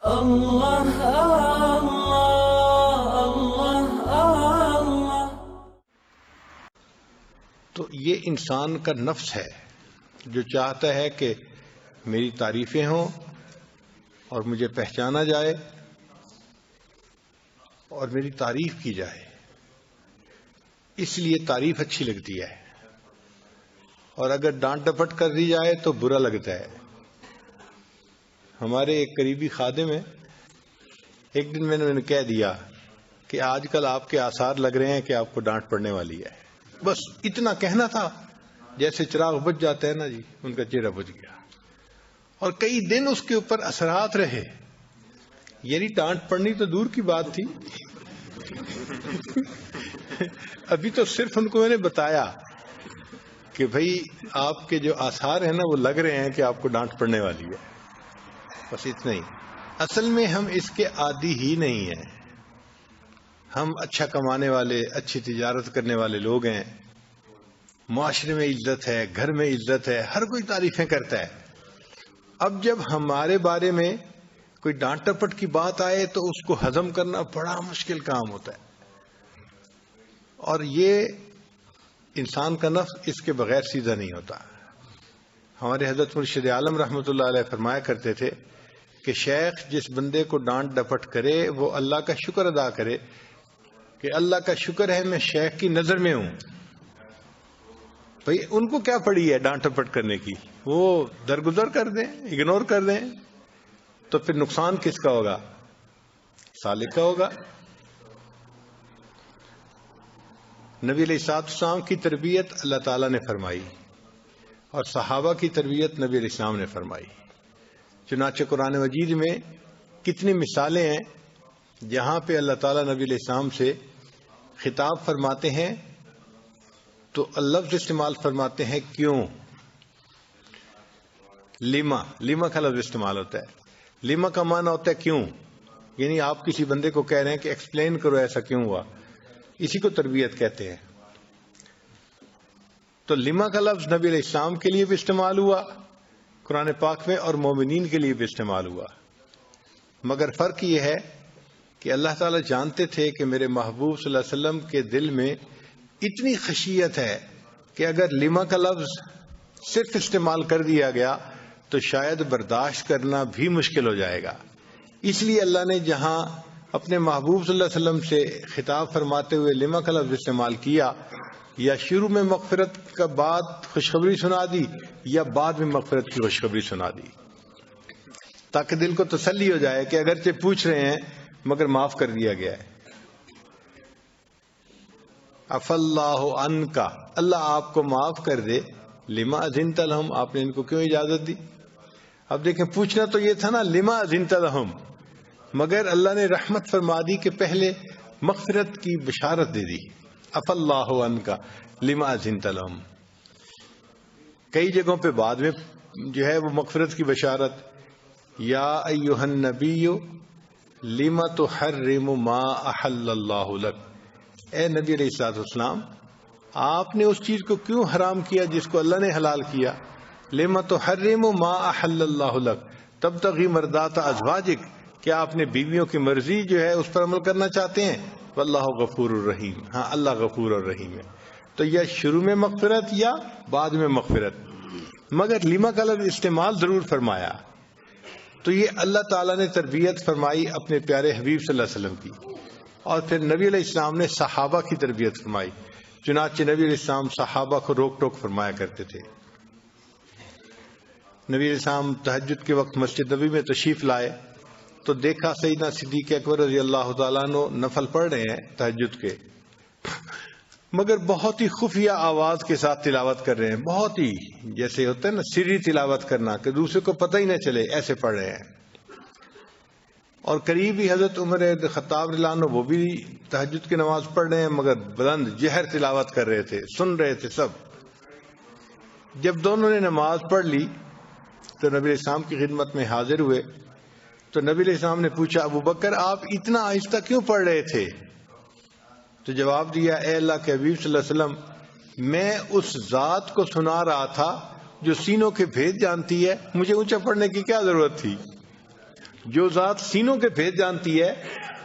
اللہ اللہ اللہ اللہ۔ تو یہ انسان کا نفس ہے جو چاہتا ہے کہ میری تعریفیں ہوں اور مجھے پہچانا جائے اور میری تعریف کی جائے، اس لیے تعریف اچھی لگتی ہے، اور اگر ڈانٹ ڈپٹ کر دی جائے تو برا لگتا ہے۔ ہمارے ایک قریبی خادم ہیں، ایک دن میں نے انہیں کہہ دیا کہ آج کل آپ کے آثار لگ رہے ہیں کہ آپ کو ڈانٹ پڑنے والی ہے۔ بس اتنا کہنا تھا، جیسے چراغ بجھ جاتا ہے نا جی، ان کا چہرہ بجھ گیا، اور کئی دن اس کے اوپر اثرات رہے۔ یعنی ڈانٹ پڑنی تو دور کی بات تھی، ابھی تو صرف ان کو میں نے بتایا کہ بھئی آپ کے جو آثار ہیں نا وہ لگ رہے ہیں کہ آپ کو ڈانٹ پڑنے والی ہے، بس اتنا ہی۔ اصل میں ہم اس کے عادی ہی نہیں ہیں، ہم اچھا کمانے والے، اچھی تجارت کرنے والے لوگ ہیں، معاشرے میں عزت ہے، گھر میں عزت ہے، ہر کوئی تعریفیں کرتا ہے۔ اب جب ہمارے بارے میں کوئی ڈانٹ ٹپٹ کی بات آئے تو اس کو ہضم کرنا بڑا مشکل کام ہوتا ہے، اور یہ انسان کا نفس اس کے بغیر سیدھا نہیں ہوتا۔ ہمارے حضرت مرشد عالم رحمۃ اللہ علیہ فرمایا کرتے تھے کہ شیخ جس بندے کو ڈانٹ ڈپٹ کرے وہ اللہ کا شکر ادا کرے کہ اللہ کا شکر ہے میں شیخ کی نظر میں ہوں۔ بھئی ان کو کیا پڑی ہے ڈانٹ ڈپٹ کرنے کی، وہ درگزر کر دیں، اگنور کر دیں، تو پھر نقصان کس کا ہوگا؟ سالک کا ہوگا۔ نبی علیہ السلام کی تربیت اللہ تعالیٰ نے فرمائی، اور صحابہ کی تربیت نبی علیہ السلام نے فرمائی۔ چنانچہ قرآن مجید میں کتنی مثالیں ہیں جہاں پہ اللہ تعالیٰ نبی علیہ السلام سے خطاب فرماتے ہیں تو لفظ استعمال فرماتے ہیں کیوں، لما کا لفظ استعمال ہوتا ہے۔ لما کا معنی ہوتا ہے کیوں، یعنی آپ کسی بندے کو کہہ رہے ہیں کہ ایکسپلین کرو ایسا کیوں ہوا، اسی کو تربیت کہتے ہیں۔ تو لما کا لفظ نبی علیہ السلام کے لیے بھی استعمال ہوا قرآن پاک میں، اور مومنین کے لیے بھی استعمال ہوا، مگر فرق یہ ہے کہ اللہ تعالیٰ جانتے تھے کہ میرے محبوب صلی اللہ علیہ وسلم کے دل میں اتنی خشیت ہے کہ اگر لما کا لفظ صرف استعمال کر دیا گیا تو شاید برداشت کرنا بھی مشکل ہو جائے گا۔ اس لیے اللہ نے جہاں اپنے محبوب صلی اللہ علیہ وسلم سے خطاب فرماتے ہوئے لما کا لفظ استعمال کیا، یا شروع میں مغفرت کا بعد خوشخبری سنا دی یا بعد میں مغفرت کی خوشخبری سنا دی، تاکہ دل کو تسلی ہو جائے کہ اگرچہ پوچھ رہے ہیں مگر معاف کر دیا گیا ہے۔ عفا اللہ عنک، اللہ آپ کو معاف کر دے، لما اذنت لہم، آپ نے ان کو کیوں اجازت دی؟ اب دیکھیں پوچھنا تو یہ تھا نا لما اذنت لہم، مگر اللہ نے رحمت فرما دی کہ پہلے مغفرت کی بشارت دے دی، عفا اللہ عنک لما اذنت لہم۔ کئی جگہوں پہ بعد میں جو ہے وہ مغفرت کی بشارت، یا ایھا النبی لما تحرم ما احل اللہ لک، اے نبی علیہ السلام آپ نے اس چیز کو کیوں حرام کیا جس کو اللہ نے حلال کیا؟ لما تحرم ما احل اللہ لک تبتغی مرضات ازواجک، کیا آپ نے بیویوں کی مرضی جو ہے اس پر عمل کرنا چاہتے ہیں؟ واللہ غفور الرحیم، ہاں اللہ غفور الرحیم ہے۔ تو یا شروع میں مغفرت یا بعد میں مغفرت، مگر لما کا لفظ استعمال ضرور فرمایا۔ تو یہ اللہ تعالیٰ نے تربیت فرمائی اپنے پیارے حبیب صلی اللہ علیہ وسلم کی، اور پھر نبی علیہ السلام نے صحابہ کی تربیت فرمائی۔ چنانچہ نبی علیہ السلام صحابہ کو روک ٹوک فرمایا کرتے تھے۔ نبی علیہ السلام تہجد کے وقت مسجد نبی میں تشریف لائے تو دیکھا سیدنا صدیق اکبر رضی اللہ تعالیٰ عنہ نفل پڑھ رہے ہیں تہجد کے، مگر بہت ہی خفیہ آواز کے ساتھ تلاوت کر رہے ہیں، بہت ہی جیسے ہوتا ہے نا سری تلاوت کرنا کہ دوسرے کو پتہ ہی نہ چلے، ایسے پڑھ رہے ہیں۔ اور قریب ہی حضرت عمر خطاب رضی اللہ عنہ وہ بھی تہجد کی نماز پڑھ رہے ہیں، مگر بلند جہر تلاوت کر رہے تھے، سن رہے تھے سب۔ جب دونوں نے نماز پڑھ لی تو نبی علیہ السلام کی خدمت میں حاضر ہوئے تو نبی علیہ السلام نے پوچھا ابو بکر آپ اتنا آہستہ کیوں پڑھ رہے تھے؟ تو جواب دیا اے اللہ کے حبیب صلی اللہ علیہ وسلم میں اس ذات کو سنا رہا تھا جو سینوں کے بھید جانتی ہے، مجھے اونچا پڑھنے کی کیا ضرورت تھی؟ جو ذات سینوں کے بھید جانتی ہے،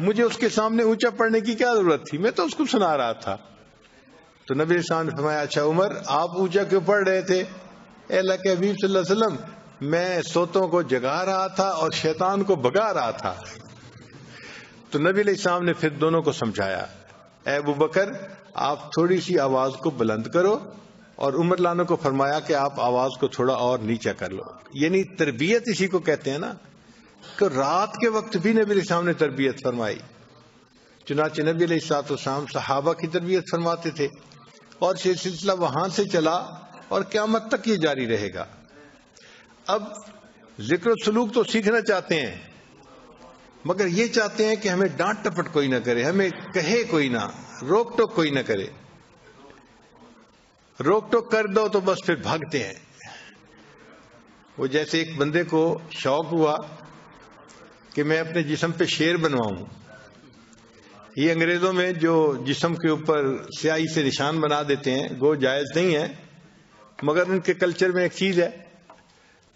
مجھے اس کے سامنے اونچا پڑھنے کی کیا ضرورت تھی، میں تو اس کو سنا رہا تھا۔ تو نبی علیہ السلام نے فرمایا اچھا عمر آپ اونچا کیوں پڑھ رہے تھے؟ اے اللہ کے حبیب صلی اللہ علیہ وسلم میں سوتوں کو جگا رہا تھا اور شیطان کو بھگا رہا تھا۔ تو نبی علیہ السلام نے پھر دونوں کو سمجھایا، اے ابو بکر آپ تھوڑی سی آواز کو بلند کرو، اور عمر لانو کو فرمایا کہ آپ آواز کو تھوڑا اور نیچا کر لو۔ یعنی تربیت اسی کو کہتے ہیں نا، کہ رات کے وقت بھی نبی علیہ السلام نے تربیت فرمائی۔ چنانچہ نبی علیہ السلام صحابہ کی تربیت فرماتے تھے، اور یہ سلسلہ وہاں سے چلا اور قیامت تک یہ جاری رہے گا۔ اب ذکر و سلوک تو سیکھنا چاہتے ہیں، مگر یہ چاہتے ہیں کہ ہمیں ڈانٹ ٹپٹ کوئی نہ کرے، ہمیں کہے کوئی نہ، روک ٹوک کوئی نہ کرے۔ روک ٹوک کر دو تو بس پھر بھاگتے ہیں۔ وہ جیسے ایک بندے کو شوق ہوا کہ میں اپنے جسم پہ شیر بنواؤں۔ یہ انگریزوں میں جو جسم کے اوپر سیاہی سے نشان بنا دیتے ہیں وہ جائز نہیں ہے، مگر ان کے کلچر میں ایک چیز ہے۔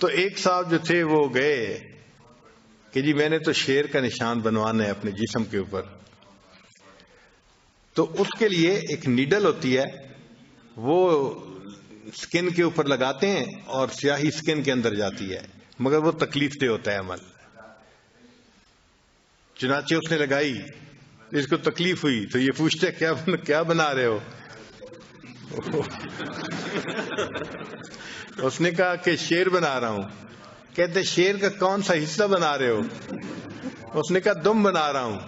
تو ایک صاحب جو تھے وہ گئے کہ جی میں نے تو شیر کا نشان بنوانا ہے اپنے جسم کے اوپر۔ تو اس کے لیے ایک نیڈل ہوتی ہے، وہ سکن کے اوپر لگاتے ہیں اور سیاہی سکن کے اندر جاتی ہے، مگر وہ تکلیف دہ ہوتا ہے عمل۔ چنانچہ اس نے لگائی، اس کو تکلیف ہوئی تو یہ پوچھتے کیا بنا رہے ہو؟ اس نے کہا کہ شیر بنا رہا ہوں۔ کہتے شیر کا کون سا حصہ بنا رہے ہو؟ اس نے کہا دم بنا رہا ہوں۔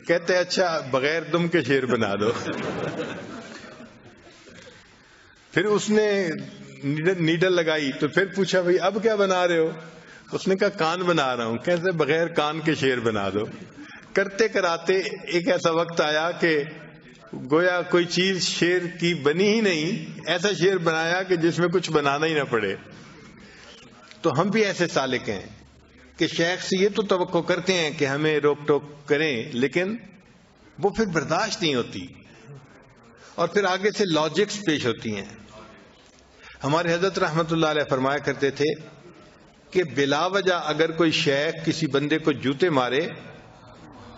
کہتے اچھا بغیر دم کے شیر بنا دو۔ پھر اس نے نیڈل لگائی تو پھر پوچھا بھئی اب کیا بنا رہے ہو؟ اس نے کہا کان بنا رہا ہوں۔ کہتے بغیر کان کے شیر بنا دو۔ کرتے کراتے ایک ایسا وقت آیا کہ گویا کوئی چیز شیر کی بنی ہی نہیں، ایسا شیر بنایا کہ جس میں کچھ بنانا ہی نہ پڑے۔ تو ہم بھی ایسے سالک ہیں کہ شیخ سے یہ تو توقع کرتے ہیں کہ ہمیں روک ٹوک کریں، لیکن وہ پھر برداشت نہیں ہوتی، اور پھر آگے سے لاجکس پیش ہوتی ہیں۔ ہمارے حضرت رحمت اللہ علیہ فرمایا کرتے تھے کہ بلا وجہ اگر کوئی شیخ کسی بندے کو جوتے مارے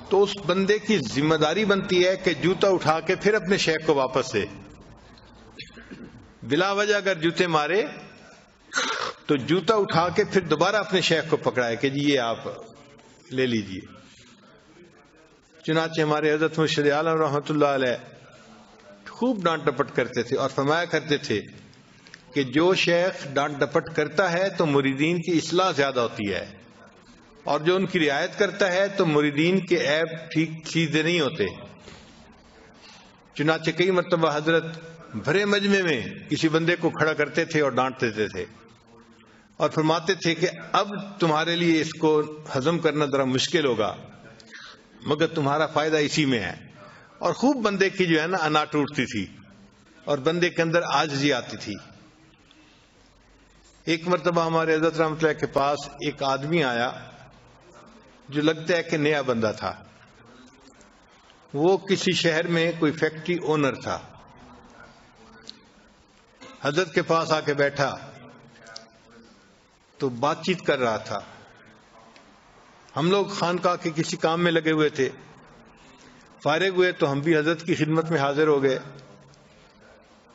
تو اس بندے کی ذمہ داری بنتی ہے کہ جوتا اٹھا کے پھر اپنے شیخ کو واپس دے۔ بلا وجہ اگر جوتے مارے تو جوتا اٹھا کے پھر دوبارہ اپنے شیخ کو پکڑائے کہ جی یہ آپ لے لیجئے۔ چنانچہ ہمارے حضرت مرشد عالم رحمت اللہ علیہ خوب ڈانٹ ڈپٹ کرتے تھے اور فرمایا کرتے تھے کہ جو شیخ ڈانٹ ڈپٹ کرتا ہے تو مریدین کی اصلاح زیادہ ہوتی ہے، اور جو ان کی رعایت کرتا ہے تو مریدین کے عیب ٹھیک سیدھے نہیں ہوتے۔ چنانچہ کئی مرتبہ حضرت بھرے مجمع میں کسی بندے کو کھڑا کرتے تھے اور ڈانٹ دیتے تھے، اور فرماتے تھے کہ اب تمہارے لیے اس کو ہضم کرنا ذرا مشکل ہوگا، مگر تمہارا فائدہ اسی میں ہے۔ اور خوب بندے کی جو ہے نا انا ٹوٹتی تھی اور بندے کے اندر عاجزی آتی تھی۔ ایک مرتبہ ہمارے حضرت رحمۃ اللہ کے پاس ایک آدمی آیا جو لگتا ہے کہ نیا بندہ تھا۔ وہ کسی شہر میں کوئی فیکٹری اونر تھا۔ حضرت کے پاس آ کے بیٹھا تو بات چیت کر رہا تھا۔ ہم لوگ خانقاہ کے کسی کام میں لگے ہوئے تھے، فارغ ہوئے تو ہم بھی حضرت کی خدمت میں حاضر ہو گئے۔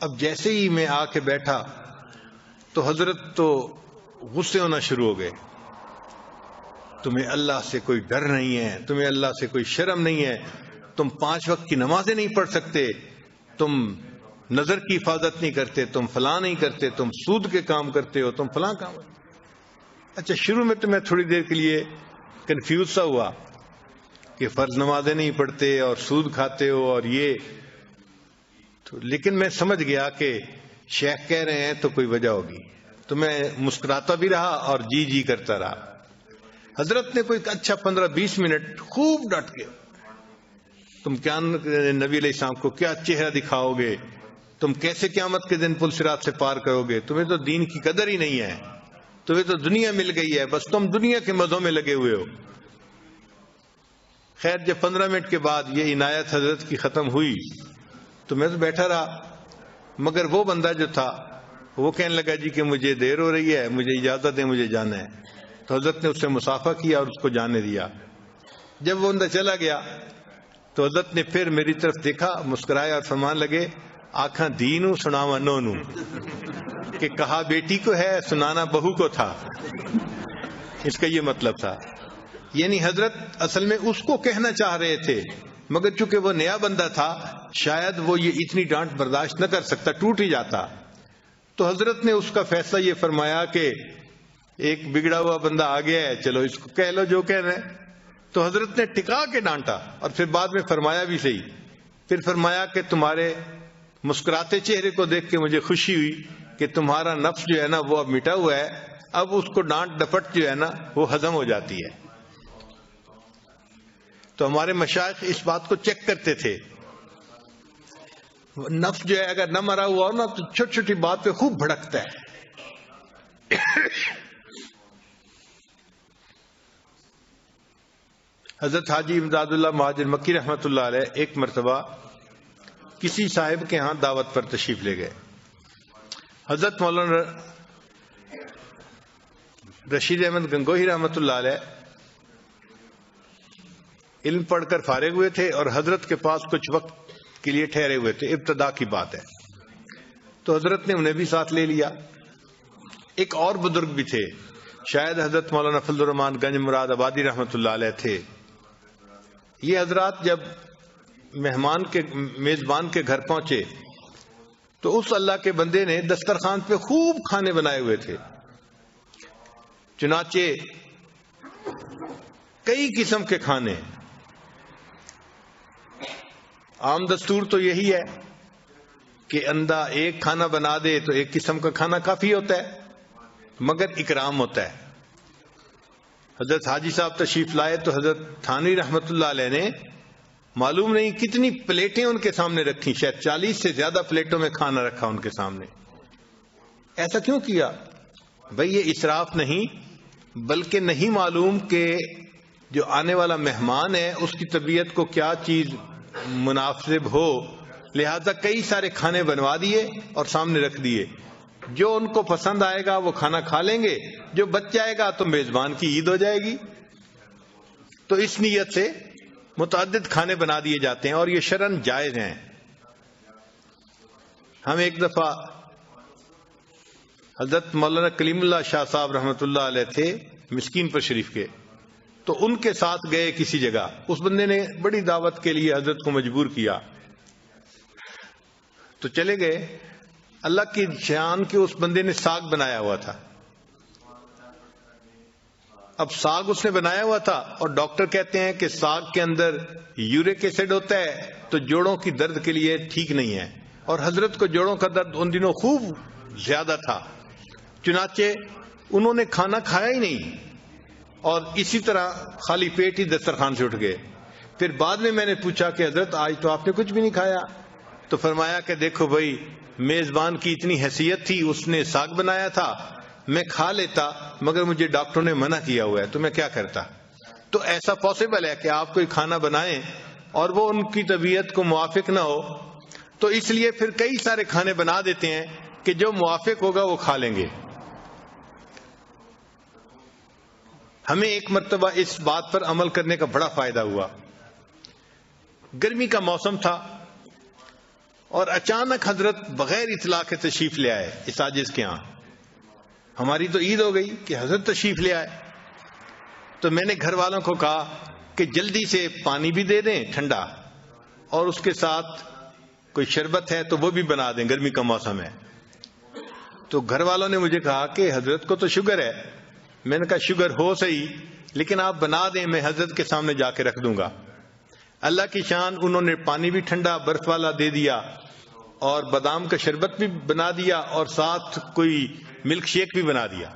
اب جیسے ہی میں آ کے بیٹھا تو حضرت تو غصے ہونا شروع ہو گئے۔ تمہیں اللہ سے کوئی ڈر نہیں ہے، تمہیں اللہ سے کوئی شرم نہیں ہے، تم 5 وقت کی نمازیں نہیں پڑھ سکتے، تم نظر کی حفاظت نہیں کرتے، تم فلاں نہیں کرتے، تم سود کے کام کرتے ہو، تم فلاں کام۔ اچھا شروع میں تو میں تھوڑی دیر کے لیے کنفیوز سا ہوا کہ فرض نمازیں نہیں پڑھتے اور سود کھاتے ہو اور یہ تو، لیکن میں سمجھ گیا کہ شیخ کہہ رہے ہیں تو کوئی وجہ ہوگی، تو میں مسکراتا بھی رہا اور جی جی کرتا رہا۔ حضرت نے کوئی اچھا 15-20 منٹ خوب ڈٹ کے، تم کیا نبی علیہ السلام کو کیا چہرہ دکھاؤ گے، تم کیسے قیامت کے دن پل صراط سے پار کرو گے، تمہیں تو دین کی قدر ہی نہیں ہے، تمہیں تو دنیا مل گئی ہے، بس تم دنیا کے مزوں میں لگے ہوئے ہو۔ خیر جب 15 منٹ کے بعد یہ عنایت حضرت کی ختم ہوئی تو میں تو بیٹھا رہا، مگر وہ بندہ جو تھا وہ کہنے لگا جی کہ مجھے دیر ہو رہی ہے، مجھے اجازت دیں، مجھے جانا ہے۔ تو حضرت نے اس سے مصافحہ کیا اور اس کو جانے دیا. جب وہ اندر چلا گیا تو حضرت نے پھر میری طرف دیکھا, مسکرائے اور فرمان لگے آنکھاں دینوں سناوا نونوں, کہ کہا بیٹی کو ہے سنانا بہو کو تھا. اس کا یہ مطلب تھا. یعنی حضرت اصل میں اس کو کہنا چاہ رہے تھے, مگر چونکہ وہ نیا بندہ تھا شاید وہ یہ اتنی ڈانٹ برداشت نہ کر سکتا, ٹوٹ ہی جاتا. تو حضرت نے اس کا فیصلہ یہ فرمایا کہ ایک بگڑا ہوا بندہ آ گیا ہے, چلو اس کو کہہ لو جو کہہ رہے ہیں. تو حضرت نے ٹکا کے ڈانٹا اور پھر بعد میں فرمایا بھی صحیح. پھر فرمایا کہ تمہارے مسکراتے چہرے کو دیکھ کے مجھے خوشی ہوئی کہ تمہارا نفس جو ہے نا وہ اب مٹا ہوا ہے, اب اس کو ڈانٹ ڈپٹ جو ہے نا وہ ہضم ہو جاتی ہے. تو ہمارے مشائخ اس بات کو چیک کرتے تھے. نفس جو ہے اگر نہ مرا ہوا ہو نا تو چھوٹی چھوٹی بات پہ خوب بھڑکتا ہے. حضرت حاجی امداد اللہ مہاجر مکی رحمۃ اللہ علیہ ایک مرتبہ کسی صاحب کے ہاں دعوت پر تشریف لے گئے. حضرت مولانا رشید احمد گنگوہی رحمۃ اللہ علیہ علم پڑھ کر فارغ ہوئے تھے اور حضرت کے پاس کچھ وقت کے لیے ٹھہرے ہوئے تھے. ابتدا کی بات ہے. تو حضرت نے انہیں بھی ساتھ لے لیا. ایک اور بزرگ بھی تھے, شاید حضرت مولانا فضل الرحمان گنج مراد آبادی رحمۃ اللہ علیہ تھے. یہ حضرات جب میزبان کے گھر پہنچے تو اس اللہ کے بندے نے دسترخوان پہ خوب کھانے بنائے ہوئے تھے. چنانچہ کئی قسم کے کھانے. عام دستور تو یہی ہے کہ اندھا ایک کھانا بنا دے تو ایک قسم کا کھانا کافی ہوتا ہے, مگر اکرام ہوتا ہے. حضرت حاجی صاحب تشریف لائے تو حضرت تھانوی رحمت اللہ علیہ نے معلوم نہیں کتنی پلیٹیں ان کے سامنے رکھی, شاید 40 سے زیادہ پلیٹوں میں کھانا رکھا ان کے سامنے. ایسا کیوں کیا؟ بھئی یہ اسراف نہیں, بلکہ نہیں معلوم کہ جو آنے والا مہمان ہے اس کی طبیعت کو کیا چیز مناسب ہو, لہذا کئی سارے کھانے بنوا دیے اور سامنے رکھ دیے. جو ان کو پسند آئے گا وہ کھانا کھا لیں گے, جو بچ جائے گا تو میزبان کی عید ہو جائے گی. تو اس نیت سے متعدد کھانے بنا دیے جاتے ہیں اور یہ شرعاً جائز ہیں. ہم ایک دفعہ حضرت مولانا کلیم اللہ شاہ صاحب رحمۃ اللہ علیہ تھے مسکین پر شریف کے, تو ان کے ساتھ گئے کسی جگہ. اس بندے نے بڑی دعوت کے لیے حضرت کو مجبور کیا تو چلے گئے. اللہ کی شان کے اس بندے نے ساگ بنایا ہوا تھا. اب ساگ اس نے بنایا ہوا تھا اور ڈاکٹر کہتے ہیں کہ ساگ کے اندر یورک ایسڈ ہوتا ہے تو جوڑوں کی درد کے لیے ٹھیک نہیں ہے, اور حضرت کو جوڑوں کا درد ان دنوں خوب زیادہ تھا. چنانچہ انہوں نے کھانا کھایا ہی نہیں اور اسی طرح خالی پیٹ ہی دسترخوان سے اٹھ گئے. پھر بعد میں میں نے پوچھا کہ حضرت آج تو آپ نے کچھ بھی نہیں کھایا. تو فرمایا کہ دیکھو بھائی, میزبان کی اتنی حیثیت تھی, اس نے ساگ بنایا تھا, میں کھا لیتا مگر مجھے ڈاکٹر نے منع کیا ہوا ہے تو میں کیا کرتا. تو ایسا پاسبل ہے کہ آپ کوئی کھانا بنائیں اور وہ ان کی طبیعت کو موافق نہ ہو, تو اس لیے پھر کئی سارے کھانے بنا دیتے ہیں کہ جو موافق ہوگا وہ کھا لیں گے. ہمیں ایک مرتبہ اس بات پر عمل کرنے کا بڑا فائدہ ہوا. گرمی کا موسم تھا اور اچانک حضرت بغیر اطلاع کے تشریف لے آئے اس عاجز کے ہاں. ہماری تو عید ہو گئی کہ حضرت تشریف لے آئے. تو میں نے گھر والوں کو کہا کہ جلدی سے پانی بھی دے دیں ٹھنڈا, اور اس کے ساتھ کوئی شربت ہے تو وہ بھی بنا دیں, گرمی کا موسم ہے. تو گھر والوں نے مجھے کہا کہ حضرت کو تو شوگر ہے. میں نے کہا شوگر ہو صحیح, لیکن آپ بنا دیں, میں حضرت کے سامنے جا کے رکھ دوں گا. اللہ کی شان, انہوں نے پانی بھی ٹھنڈا برف والا دے دیا اور بادام کا شربت بھی بنا دیا اور ساتھ کوئی ملک شیک بھی بنا دیا.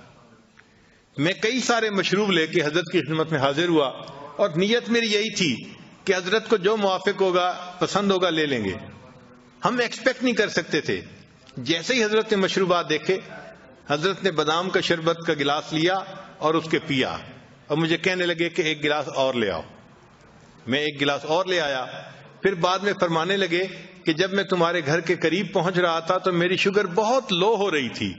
میں کئی سارے مشروب لے کے حضرت کی خدمت میں حاضر ہوا اور نیت میری یہی تھی کہ حضرت کو جو موافق ہوگا, پسند ہوگا, لے لیں گے. ہم ایکسپیکٹ نہیں کر سکتے تھے. جیسے ہی حضرت نے مشروبات دیکھے, حضرت نے بادام کا شربت کا گلاس لیا اور اس کے پیا, اور مجھے کہنے لگے کہ ایک گلاس اور لے آؤ. میں ایک گلاس اور لے آیا. پھر بعد میں فرمانے لگے کہ جب میں تمہارے گھر کے قریب پہنچ رہا تھا تو میری شوگر بہت لو ہو رہی تھی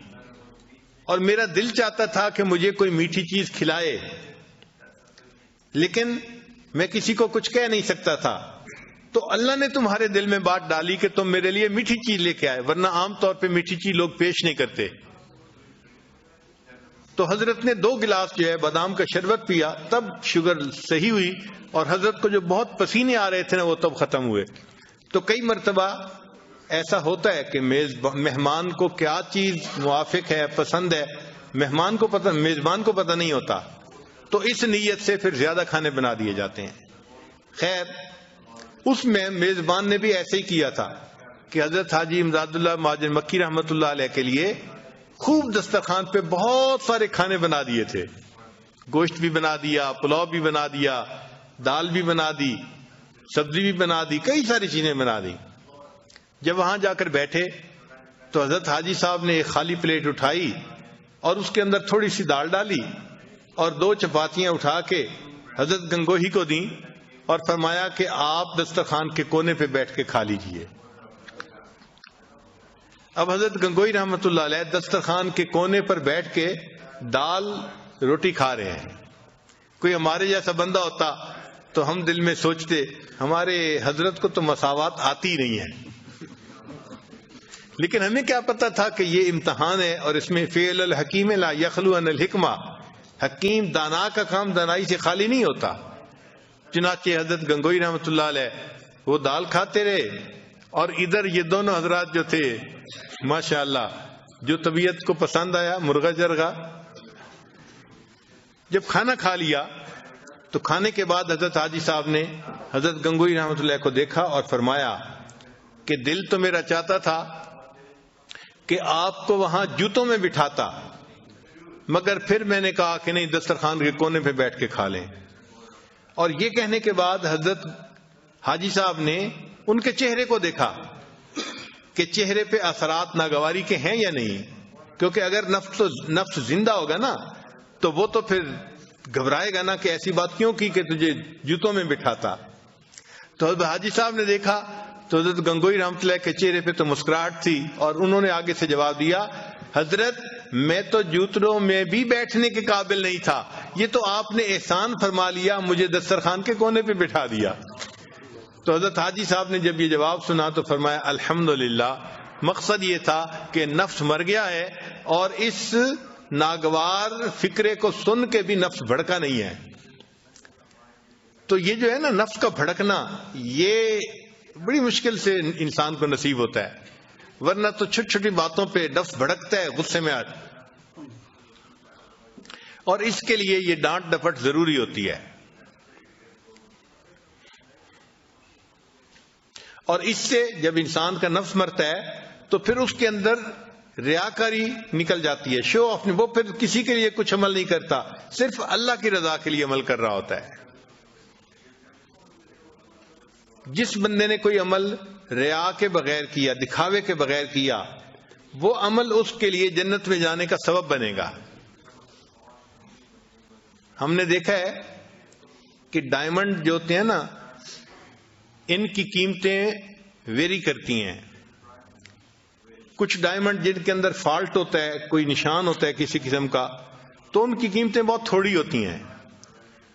اور میرا دل چاہتا تھا کہ مجھے کوئی میٹھی چیز کھلائے، لیکن میں کسی کو کچھ کہہ نہیں سکتا تھا، تو اللہ نے تمہارے دل میں بات ڈالی کہ تم میرے لیے میٹھی چیز لے کے آئے، ورنہ عام طور پہ میٹھی چیز لوگ پیش نہیں کرتے۔ تو حضرت نے 2 گلاس جو ہے بادام کا شربت پیا، تب شوگر صحیح ہوئی، اور حضرت کو جو بہت پسینے آ رہے تھے نا وہ تب ختم ہوئے۔ تو کئی مرتبہ ایسا ہوتا ہے کہ مہمان کو کیا چیز موافق ہے، پسند ہے، میزبان کو پتہ نہیں ہوتا، تو اس نیت سے پھر زیادہ کھانے بنا دیے جاتے ہیں۔ خیر، اس میں میزبان نے بھی ایسے ہی کیا تھا کہ حضرت حاجی امداد اللہ مہاجر مکی رحمۃ اللہ علیہ کے لیے خوب دسترخوان پہ بہت سارے کھانے بنا دیے تھے، گوشت بھی بنا دیا، پلاؤ بھی بنا دیا، دال بھی بنا دی، سبزی بھی بنا دی، کئی ساری چیزیں بنا دی۔ جب وہاں جا کر بیٹھے تو حضرت حاجی صاحب نے ایک خالی پلیٹ اٹھائی اور اس کے اندر تھوڑی سی دال ڈالی اور 2 چپاتیاں اٹھا کے حضرت گنگوہی کو دیں اور فرمایا کہ آپ دسترخوان کے کونے پہ بیٹھ کے کھا لیجئے۔ اب حضرت گنگوہی رحمۃ اللہ علیہ دسترخوان کے کونے پر بیٹھ کے دال روٹی کھا رہے ہیں۔ کوئی ہمارے جیسا بندہ ہوتا تو ہم دل میں سوچتے ہمارے حضرت کو تو مساوات آتی ہی نہیں ہے، لیکن ہمیں کیا پتا تھا کہ یہ امتحان ہے، اور اس میں فعل الحکیم لا یخلو عن الحکمہ، حکیم دانا کا کام دانائی سے خالی نہیں ہوتا۔ چنانچہ حضرت گنگوہی رحمۃ اللہ علیہ وہ دال کھاتے رہے، اور ادھر یہ دونوں حضرات جو تھے ماشاءاللہ جو طبیعت کو پسند آیا مرغا جرگا، جب کھانا کھا لیا تو کھانے کے بعد حضرت حاجی صاحب نے حضرت گنگوہی رحمۃ اللہ کو دیکھا اور فرمایا کہ دل تو میرا چاہتا تھا کہ آپ کو وہاں جوتوں میں بٹھاتا، مگر پھر میں نے کہا کہ نہیں، دسترخوان کے کونے پہ بیٹھ کے کھا لیں۔ اور یہ کہنے کے بعد حضرت حاجی صاحب نے ان کے چہرے کو دیکھا کہ چہرے پہ اثرات ناگواری کے ہیں یا نہیں، کیونکہ اگر نفس زندہ ہوگا نا تو وہ تو پھر گھبرائے گا نا کہ ایسی بات کیوں کی کہ تجھے جوتوں میں بٹھاتا۔ تو حضرت حاجی صاحب نے دیکھا تو حضرت گنگوہی رحمۃ اللہ کے چہرے پہ تو مسکراہٹ تھی، اور انہوں نے آگے سے جواب دیا، حضرت میں تو جوتوں میں بھی بیٹھنے کے قابل نہیں تھا، یہ تو آپ نے احسان فرما لیا، مجھے دسترخوان کے کونے پہ بٹھا دیا۔ تو حضرت حاجی صاحب نے جب یہ جواب سنا تو فرمایا الحمدللہ، مقصد یہ تھا کہ نفس مر گیا ہے، اور اس ناگوار فکرے کو سن کے بھی نفس بھڑکا نہیں ہے۔ تو یہ جو ہے نا نفس کا بھڑکنا، یہ بڑی مشکل سے انسان کو نصیب ہوتا ہے، ورنہ تو چھوٹی چھوٹی باتوں پہ نفس بھڑکتا ہے، غصے میں اور اس کے لیے یہ ڈانٹ ڈپٹ ضروری ہوتی ہے۔ اور اس سے جب انسان کا نفس مرتا ہے تو پھر اس کے اندر ریاکاری نکل جاتی ہے، شو آف، وہ پھر کسی کے لیے کچھ عمل نہیں کرتا، صرف اللہ کی رضا کے لیے عمل کر رہا ہوتا ہے۔ جس بندے نے کوئی عمل ریا کے بغیر کیا، دکھاوے کے بغیر کیا، وہ عمل اس کے لیے جنت میں جانے کا سبب بنے گا۔ ہم نے دیکھا ہے کہ ڈائمنڈ جو ہوتے ہیں نا، ان کی قیمتیں ویری کرتی ہیں۔ کچھ ڈائمنڈ جن کے اندر فالٹ ہوتا ہے، کوئی نشان ہوتا ہے کسی قسم کا، تو ان کی قیمتیں بہت تھوڑی ہوتی ہیں،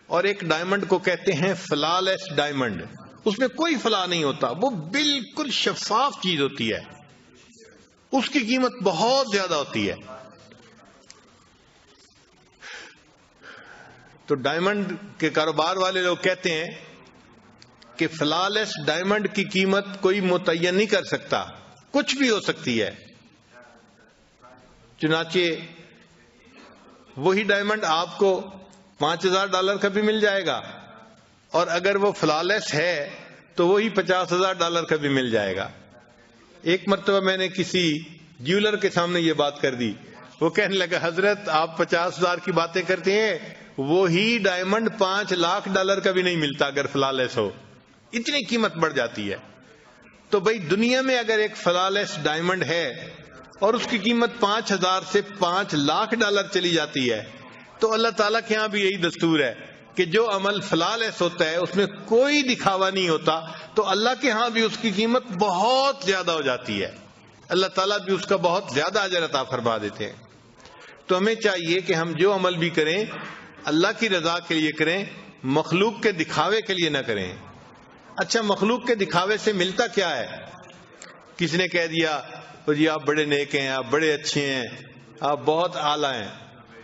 اور ایک ڈائمنڈ کو کہتے ہیں فلالیس ڈائمنڈ، اس میں کوئی فلا نہیں ہوتا، وہ بالکل شفاف چیز ہوتی ہے، اس کی قیمت بہت زیادہ ہوتی ہے۔ تو ڈائمنڈ کے کاروبار والے لوگ کہتے ہیں کہ فلالیس ڈائمنڈ کی قیمت کوئی متعین نہیں کر سکتا، کچھ بھی ہو سکتی ہے۔ چنانچہ وہی ڈائمنڈ آپ کو $5,000 کا بھی مل جائے گا، اور اگر وہ فلالیس ہے تو وہی $50,000 کا بھی مل جائے گا۔ ایک مرتبہ میں نے کسی جیولر کے سامنے یہ بات کر دی، وہ کہنے لگا حضرت آپ 50,000 کی باتیں کرتے ہیں، وہی ڈائمنڈ $5,00,000 کا بھی نہیں ملتا اگر فلالیس ہو، اتنی قیمت بڑھ جاتی ہے۔ تو بھائی دنیا میں اگر ایک فلالیس ڈائمنڈ ہے اور اس کی قیمت 5,000 سے $5,00,000 چلی جاتی ہے، تو اللہ تعالیٰ کے ہاں بھی یہی دستور ہے کہ جو عمل فلالیس ہوتا ہے اس میں کوئی دکھاوا نہیں ہوتا، تو اللہ کے ہاں بھی اس کی قیمت بہت زیادہ ہو جاتی ہے، اللہ تعالیٰ بھی اس کا بہت زیادہ اجر عطا فرما دیتے ہیں۔ تو ہمیں چاہیے کہ ہم جو عمل بھی کریں اللہ کی رضا کے لیے کریں، مخلوق کے دکھاوے کے لیے نہ کریں۔ اچھا، مخلوق کے دکھاوے سے ملتا کیا ہے؟ کسی نے کہہ دیا جی آپ بڑے نیک ہیں، آپ بڑے اچھے ہیں، آپ بہت اعلیٰ ہیں۔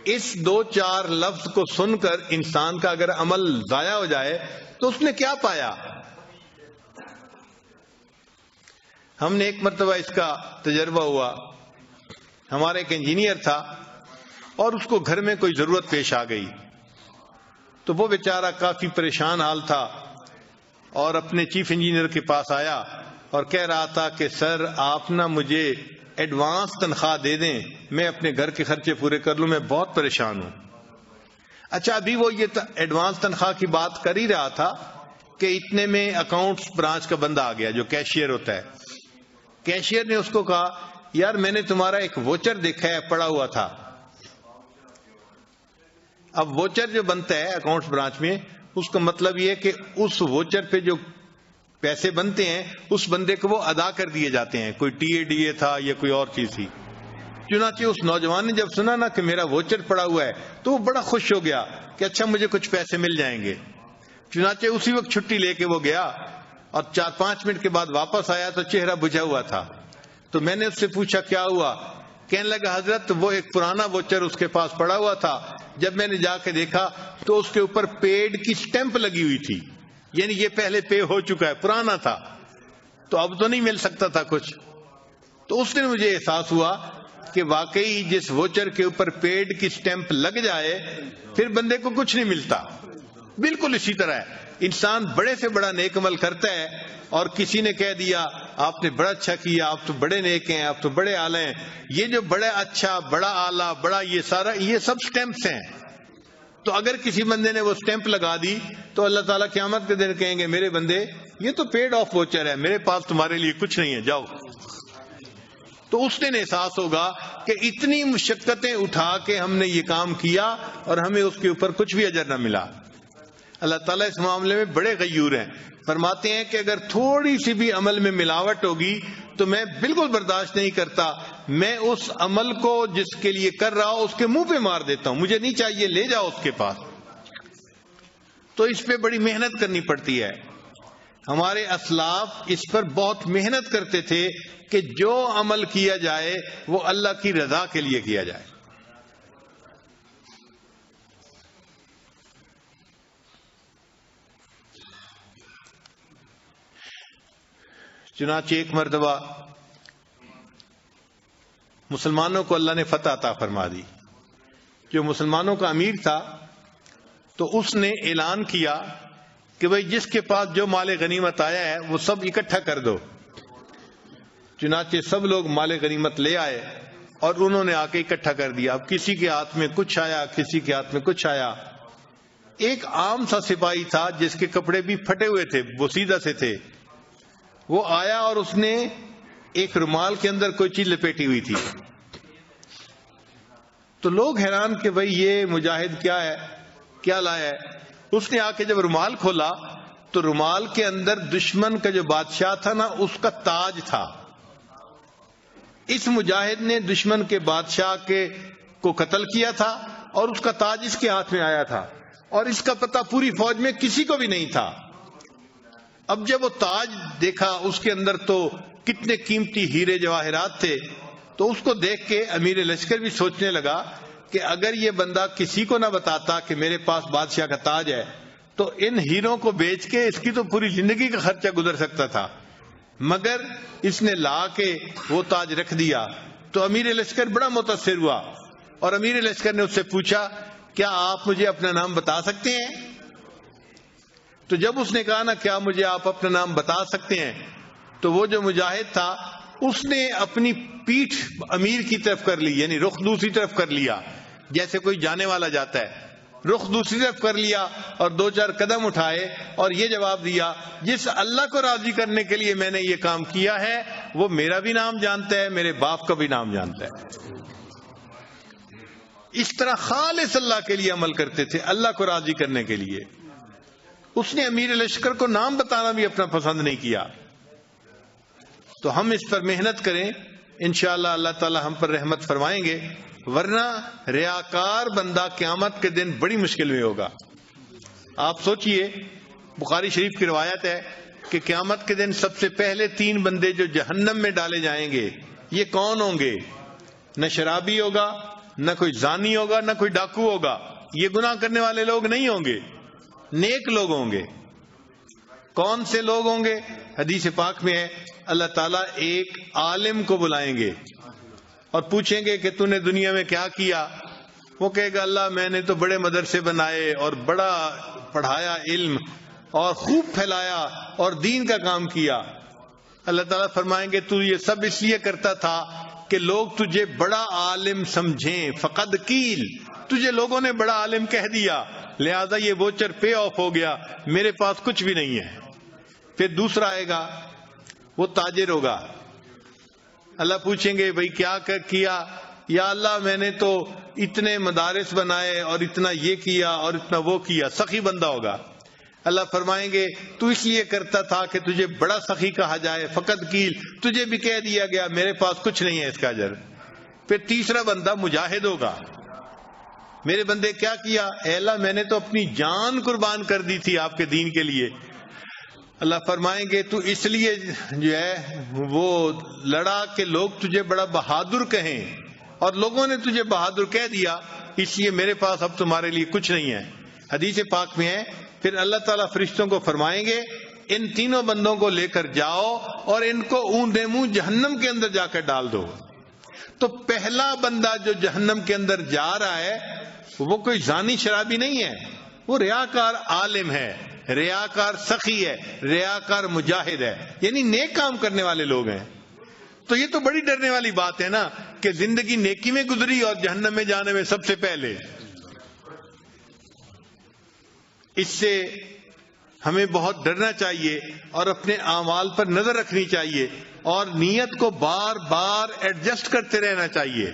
اس 2-4 لفظ کو سن کر انسان کا اگر عمل ضائع ہو جائے تو اس نے کیا پایا؟ ہم نے ایک مرتبہ اس کا تجربہ ہوا، ہمارا ایک انجینئر تھا اور اس کو گھر میں کوئی ضرورت پیش آ گئی، تو وہ بیچارہ کافی پریشان حال تھا اور اپنے چیف انجینئر کے پاس آیا اور کہہ رہا تھا کہ سر آپ نا مجھے ایڈوانس تنخواہ دے دیں، میں اپنے گھر کے خرچے پورے کر لوں، میں بہت پریشان ہوں۔ اچھا، ابھی وہ یہ ایڈوانس تنخواہ کی بات کر ہی رہا تھا کہ اتنے میں اکاؤنٹس برانچ کا بندہ آ گیا جو کیشیئر ہوتا ہے۔ کیشیئر نے اس کو کہا یار میں نے تمہارا ایک ووچر دیکھا ہے پڑا ہوا تھا۔ اب ووچر جو بنتا ہے اکاؤنٹس برانچ میں، اس کا مطلب یہ ہے کہ اس ووچر پہ جو پیسے بنتے ہیں اس بندے کو وہ ادا کر دیے جاتے ہیں، کوئی ٹی اے ڈی اے تھا یا کوئی اور چیز تھی۔ چنانچہ اس نوجوان نے جب سنا نا کہ میرا ووچر پڑا ہوا ہے تو وہ بڑا خوش ہو گیا کہ اچھا مجھے کچھ پیسے مل جائیں گے۔ چنانچہ اسی وقت چھٹی لے کے وہ گیا اور 4-5 منٹ کے بعد واپس آیا تو چہرہ بجھا ہوا تھا۔ تو میں نے اس سے پوچھا کیا ہوا؟ کہنے لگا حضرت وہ ایک پرانا ووچر اس کے پاس پڑا ہوا تھا، جب میں نے جا کے دیکھا تو اس کے اوپر پیڈ کی سٹیمپ لگی ہوئی تھی، یعنی یہ پہلے پے ہو چکا ہے، پرانا تھا تو اب تو نہیں مل سکتا تھا کچھ۔ تو اس دن مجھے احساس ہوا کہ واقعی جس ووچر کے اوپر پیڈ کی سٹیمپ لگ جائے پھر بندے کو کچھ نہیں ملتا۔ بالکل اسی طرح ہے، انسان بڑے سے بڑا نیک عمل کرتا ہے اور کسی نے کہہ دیا آپ نے بڑا اچھا کیا، آپ تو بڑے نیک ہیں، آپ تو بڑے اعلیٰ ہیں۔ یہ جو بڑا اچھا، بڑا اعلیٰ، بڑا یہ سارا یہ سب سٹیمپس ہیں۔ تو اگر کسی بندے نے وہ سٹیمپ لگا دی تو اللہ تعالیٰ قیامت کے دن کہیں گے میرے بندے یہ تو پیڈ آف ووچر ہے، میرے پاس تمہارے لیے کچھ نہیں ہے، جاؤ۔ تو اس دن احساس ہوگا کہ اتنی مشقتیں اٹھا کے ہم نے یہ کام کیا اور ہمیں اس کے اوپر کچھ بھی اجر نہ ملا۔ اللہ تعالیٰ اس معاملے میں بڑے غیور ہیں، فرماتے ہیں کہ اگر تھوڑی سی بھی عمل میں ملاوٹ ہوگی تو میں بالکل برداشت نہیں کرتا، میں اس عمل کو جس کے لیے کر رہا ہوں اس کے منہ پہ مار دیتا ہوں، مجھے نہیں چاہیے، لے جاؤ اس کے پاس۔ تو اس پہ بڑی محنت کرنی پڑتی ہے۔ ہمارے اسلاف اس پر بہت محنت کرتے تھے کہ جو عمل کیا جائے وہ اللہ کی رضا کے لیے کیا جائے۔ چنانچہ ایک مرتبہ مسلمانوں کو اللہ نے فتح عطا فرما دی۔ جو مسلمانوں کا امیر تھا تو اس نے اعلان کیا کہ بھئی جس کے پاس جو مال غنیمت آیا ہے وہ سب اکٹھا کر دو۔ چنانچہ سب لوگ مال غنیمت لے آئے اور انہوں نے آ کے اکٹھا کر دیا۔ اب کسی کے ہاتھ میں کچھ آیا، کسی کے ہاتھ میں کچھ آیا۔ ایک عام سا سپاہی تھا جس کے کپڑے بھی پھٹے ہوئے تھے، بوسیدہ سے تھے، وہ آیا اور اس نے ایک رومال کے اندر کوئی چیز لپیٹی ہوئی تھی۔ تو لوگ حیران کہ بھئی یہ مجاہد کیا ہے، کیا لایا ہے؟ اس نے آ کے جب رومال کھولا تو رومال کے اندر دشمن کا جو بادشاہ تھا نا اس کا تاج تھا۔ اس مجاہد نے دشمن کے بادشاہ کو قتل کیا تھا اور اس کا تاج اس کے ہاتھ میں آیا تھا اور اس کا پتہ پوری فوج میں کسی کو بھی نہیں تھا۔ اب جب وہ تاج دیکھا اس کے اندر تو کتنے قیمتی ہیرے جواہرات تھے، تو اس کو دیکھ کے امیر لشکر بھی سوچنے لگا کہ اگر یہ بندہ کسی کو نہ بتاتا کہ میرے پاس بادشاہ کا تاج ہے تو ان ہیروں کو بیچ کے اس کی تو پوری زندگی کا خرچہ گزر سکتا تھا، مگر اس نے لا کے وہ تاج رکھ دیا۔ تو امیر لشکر بڑا متاثر ہوا اور امیر لشکر نے اس سے پوچھا کیا آپ مجھے اپنا نام بتا سکتے ہیں؟ تو جب اس نے کہا نا کیا مجھے آپ اپنا نام بتا سکتے ہیں، تو وہ جو مجاہد تھا اس نے اپنی پیٹھ امیر کی طرف کر لی، یعنی رخ دوسری طرف کر لیا، جیسے کوئی جانے والا جاتا ہے، رخ دوسری طرف کر لیا اور 2-4 قدم اٹھائے اور یہ جواب دیا جس اللہ کو راضی کرنے کے لیے میں نے یہ کام کیا ہے وہ میرا بھی نام جانتا ہے، میرے باپ کا بھی نام جانتا ہے۔ اس طرح خالص اللہ کے لیے عمل کرتے تھے، اللہ کو راضی کرنے کے لیے۔ اس نے امیر لشکر کو نام بتانا بھی اپنا پسند نہیں کیا۔ تو ہم اس پر محنت کریں، انشاءاللہ اللہ تعالی ہم پر رحمت فرمائیں گے۔ ورنہ ریاکار بندہ قیامت کے دن بڑی مشکل میں ہوگا. آپ سوچئے، بخاری شریف کی روایت ہے کہ قیامت کے دن سب سے پہلے 3 بندے جو جہنم میں ڈالے جائیں گے، یہ کون ہوں گے؟ نہ شرابی ہوگا، نہ کوئی زانی ہوگا، نہ کوئی ڈاکو ہوگا. یہ گناہ کرنے والے لوگ نہیں ہوں گے، نیک لوگ ہوں گے. کون سے لوگ ہوں گے؟ حدیث پاک میں ہے اللہ تعالیٰ ایک عالم کو بلائیں گے اور پوچھیں گے کہ تو نے دنیا میں کیا کیا؟ وہ کہے گا اللہ میں نے تو بڑے مدرسے بنائے اور بڑا پڑھایا علم اور خوب پھیلایا اور دین کا کام کیا. اللہ تعالیٰ فرمائیں گے تو یہ سب اس لیے کرتا تھا کہ لوگ تجھے بڑا عالم سمجھیں. فقد قیل، تجھے لوگوں نے بڑا عالم کہہ دیا، لہذا یہ ووچر پے آف ہو گیا، میرے پاس کچھ بھی نہیں ہے. پھر دوسرا آئے گا، وہ تاجر ہوگا. اللہ پوچھیں گے بھائی کیا کیا؟ یا اللہ میں نے تو اتنے مدارس بنائے اور اتنا یہ کیا اور اتنا وہ کیا. سخی بندہ ہوگا. اللہ فرمائیں گے تو اس لیے کرتا تھا کہ تجھے بڑا سخی کہا جائے. فقط قیل، تجھے بھی کہہ دیا گیا میرے پاس کچھ نہیں ہے اس کا اجر. پھر تیسرا بندہ مجاہد ہوگا. میرے بندے کیا کیا؟ اے اللہ میں نے تو اپنی جان قربان کر دی تھی آپ کے دین کے لیے. اللہ فرمائیں گے تو اس لیے جو ہے وہ لڑا کہ لوگ تجھے بڑا بہادر کہیں، اور لوگوں نے تجھے بہادر کہہ دیا، اس لیے میرے پاس اب تمہارے لیے کچھ نہیں ہے. حدیث پاک میں ہے پھر اللہ تعالیٰ فرشتوں کو فرمائیں گے ان تینوں بندوں کو لے کر جاؤ اور ان کو اونڈے منہ جہنم کے اندر جا کر ڈال دو. تو پہلا بندہ جو جہنم کے اندر جا رہا ہے وہ کوئی زانی شرابی نہیں ہے، وہ ریاکار عالم ہے، ریاکار سخی ہے، ریاکار مجاہد ہے، یعنی نیک کام کرنے والے لوگ ہیں. تو یہ تو بڑی ڈرنے والی بات ہے نا کہ زندگی نیکی میں گزری اور جہنم میں جانے میں سب سے پہلے. اس سے ہمیں بہت ڈرنا چاہیے اور اپنے اعمال پر نظر رکھنی چاہیے اور نیت کو بار بار ایڈجسٹ کرتے رہنا چاہیے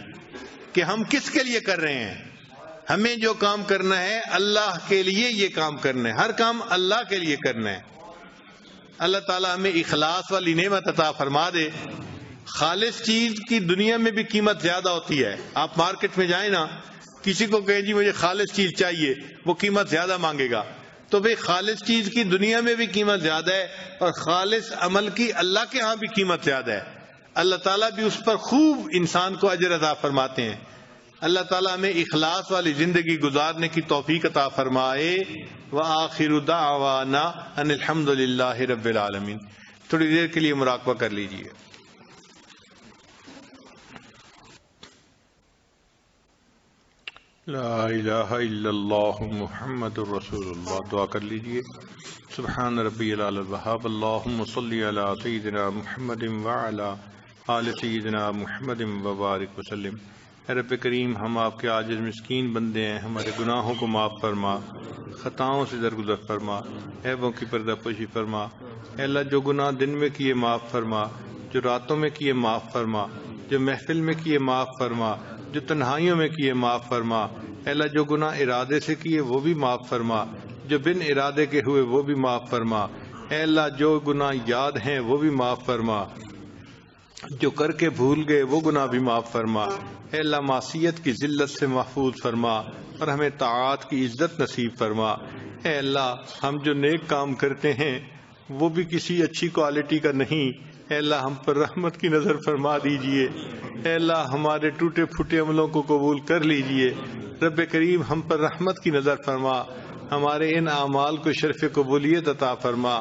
کہ ہم کس کے لیے کر رہے ہیں. ہمیں جو کام کرنا ہے اللہ کے لیے یہ کام کرنا ہے، ہر کام اللہ کے لیے کرنا ہے. اللہ تعالیٰ ہمیں اخلاص والی نعمت عطا فرما دے. خالص چیز کی دنیا میں بھی قیمت زیادہ ہوتی ہے. آپ مارکیٹ میں جائیں نا، کسی کو کہیں جی مجھے خالص چیز چاہیے، وہ قیمت زیادہ مانگے گا. تو بھئی خالص چیز کی دنیا میں بھی قیمت زیادہ ہے اور خالص عمل کی اللہ کے ہاں بھی قیمت زیادہ ہے. اللہ تعالیٰ بھی اس پر خوب انسان کو اجر عطا فرماتے ہیں. اللہ تعالیٰ ہمیں اخلاص والی زندگی گزارنے کی توفیق عطا فرمائے. وآخر دعوانا ان الحمد للہ رب العالمین. تھوڑی دیر کے لیے مراقبہ کر لیجیے. لا الہ الا اللہ محمد الرسول اللہ. دعا کر لیجیے. سبحان ربی العلی الوہاب. اللہم صلی علی سیدنا محمد وعلی آل سیدنا محمد وبارک وسلم. اے رب کریم، ہم آپ کے عاجز مسکین بندے ہیں، ہمارے گناہوں کو معاف فرما، خطاؤں سے درگزر فرما، عیبوں کی پردہ پوشی فرما. اے اللہ جو گناہ دن میں کیے معاف فرما، جو راتوں میں کیے معاف فرما، جو محفل میں کیے معاف فرما، جو تنہائیوں میں کیے معاف فرما. اے اللہ جو گناہ ارادے سے کیے وہ بھی معاف فرما، جو بن ارادے کے ہوئے وہ بھی معاف فرما. اے اللہ جو گناہ یاد ہیں وہ بھی معاف فرما، جو کر کے بھول گئے وہ گناہ بھی معاف فرما. اے اللہ معصیت کی ذلت سے محفوظ فرما اور ہمیں طاعات کی عزت نصیب فرما. اے اللہ ہم جو نیک کام کرتے ہیں وہ بھی کسی اچھی کوالٹی کا نہیں. اے اللہ ہم پر رحمت کی نظر فرما دیجئے. اے اللہ ہمارے ٹوٹے پھوٹے عملوں کو قبول کر لیجئے. رب کریم ہم پر رحمت کی نظر فرما، ہمارے ان اعمال کو شرف قبولیت عطا فرما.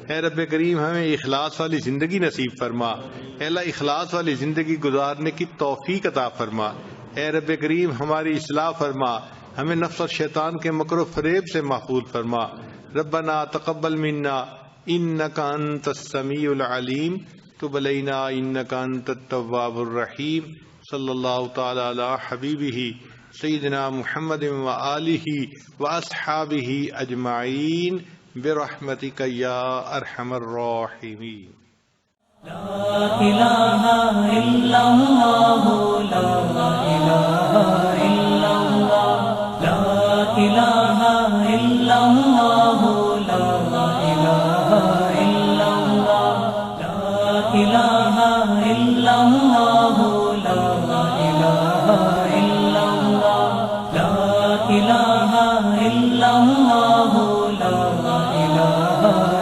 اے رب کریم ہمیں اخلاص والی زندگی نصیب فرما. اے اللہ اخلاص والی زندگی گزارنے کی توفیق عطا فرما. اے رب کریم ہماری اصلاح فرما، ہمیں نفس اور شیطان کے مکر و فریب سے محفوظ فرما. ربنا تقبل منا انک انت السمیع العلیم تب علینا انک انت التواب الرحیم. صلی اللہ تعالی علی حبیبہ سیدنا محمد وآلہ واصحابہ اجمعین برحمتک یا ارحم الراحمین. لا الہ الا اللہ، لا الہ الا اللہ، لا الہ الا اللہ، لا الہ الا اللہ، لا الہ الا اللہ، لا الہ الا الہ الا اللہ لا الہ